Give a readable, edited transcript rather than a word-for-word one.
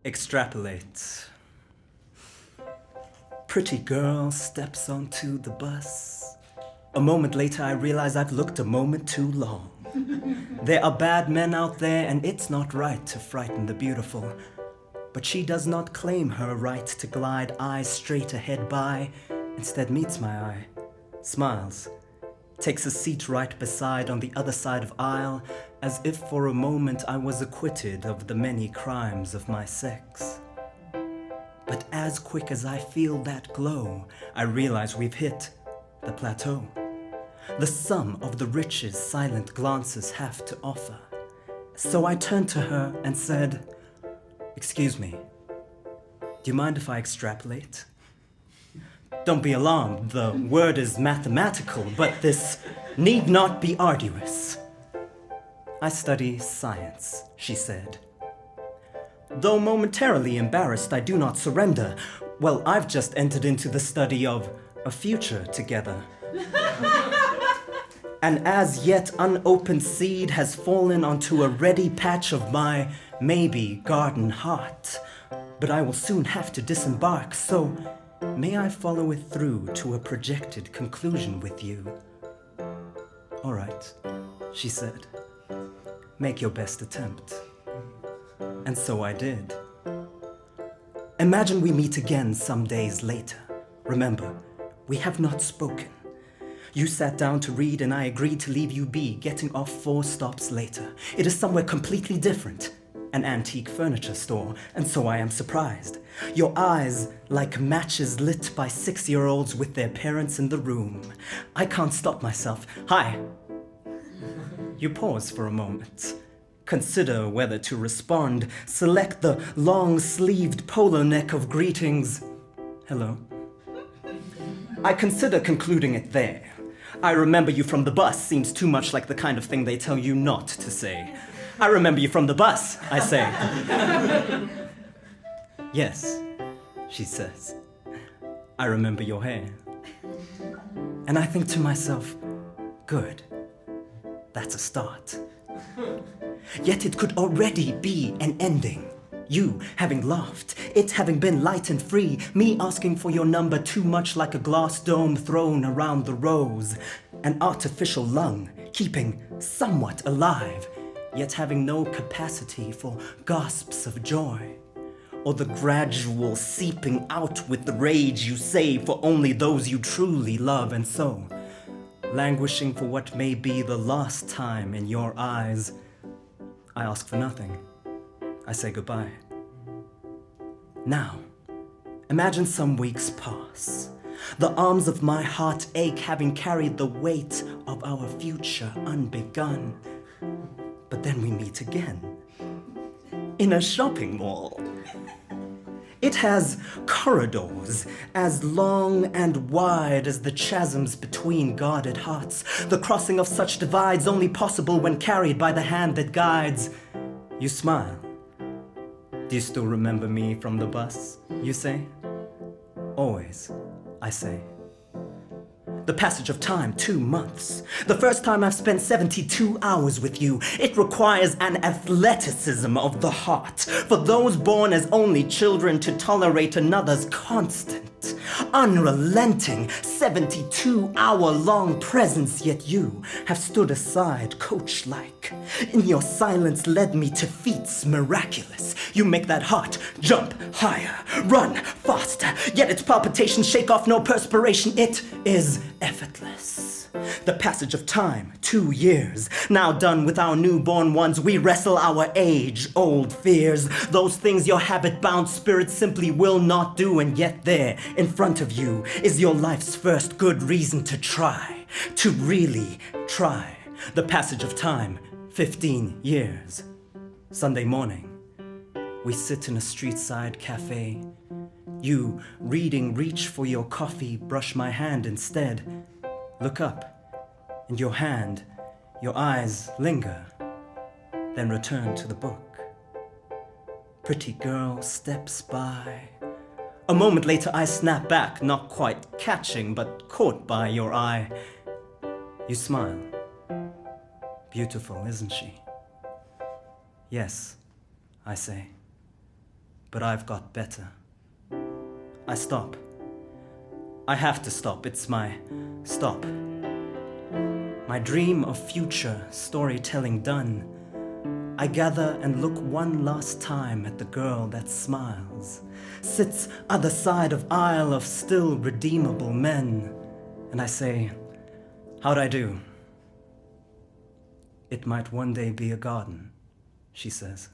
Extrapolate. Pretty girl steps onto the bus. A moment later, I realize I've looked a moment too long. There are bad men out there, and it's not right to frighten the beautiful. But she does not claim her right to glide eyes straight ahead by, instead meets my eye, smiles, takes a seat right beside on the other side of aisle, as if for a moment I was acquitted of the many crimes of my sex. But as quick as I feel that glow, I realize we've hit the plateau, the sum of the riches silent glances have to offer. So I turned to her and said, "Excuse me, do you mind if I extrapolate?" Don't be alarmed, the word is mathematical, but this need not be arduous. "I study science," she said. "Though momentarily embarrassed, I do not surrender. Well, I've just entered into the study of a future together. An as yet unopened seed has fallen onto a ready patch of my maybe garden heart. But I will soon have to disembark, so may I follow it through to a projected conclusion with you?" "All right," she said. "Make your best attempt." And so I did. Imagine we meet again some days later. Remember, we have not spoken. You sat down to read and I agreed to leave you be, getting off 4 stops later. It is somewhere completely different, an antique furniture store, and so I am surprised. Your eyes like matches lit by 6-year-olds with their parents in the room. I can't stop myself. "Hi." You pause for a moment. Consider whether to respond. Select the long-sleeved polo neck of greetings. "Hello." I consider concluding it there. "I remember you from the bus" seems too much like the kind of thing they tell you not to say. "I remember you from the bus," I say. "Yes," she says. "I remember your hair." And I think to myself, good, that's a start. Yet it could already be an ending. You having laughed, it having been light and free, me asking for your number too much like a glass dome thrown around the rose, an artificial lung keeping somewhat alive, yet having no capacity for gasps of joy, or the gradual seeping out with the rage you save for only those you truly love, and so, languishing for what may be the last time in your eyes, I ask for nothing. I say goodbye. Now, imagine some weeks pass. The arms of my heart ache, having carried the weight of our future unbegun. But then we meet again, in a shopping mall. It has corridors as long and wide as the chasms between guarded hearts, the crossing of such divides only possible when carried by the hand that guides. You smile. "Do you still remember me from the bus?" you say. "Always," I say. The passage of time, 2 months. The first time I've spent 72 hours with you. It requires an athleticism of the heart for those born as only children to tolerate another's constant, unrelenting, 72-hour-long presence, yet you have stood aside coach-like. In your silence led me to feats miraculous. You make that heart jump higher, run faster, yet its palpitations shake off no perspiration. It is effortless. The passage of time, 2 years. Now done with our newborn ones, we wrestle our age-old fears. Those things your habit-bound spirit simply will not do, and yet there, in front of you, is your life's first good reason to try. To really try. The passage of time, 15 years. Sunday morning. We sit in a street-side cafe. You, reading, reach for your coffee, brush my hand instead. Look up, and your hand, your eyes linger, then return to the book. Pretty girl steps by. A moment later I snap back, not quite catching, but caught by your eye. You smile. Beautiful, isn't she? Yes, I say. but I've got better. I stop. I have to stop. It's my stop. My dream of future storytelling done. I gather and look one last time at the girl that smiles, sits other side of aisle of still redeemable men, and I say, how'd I do? It might one day be a garden, she says.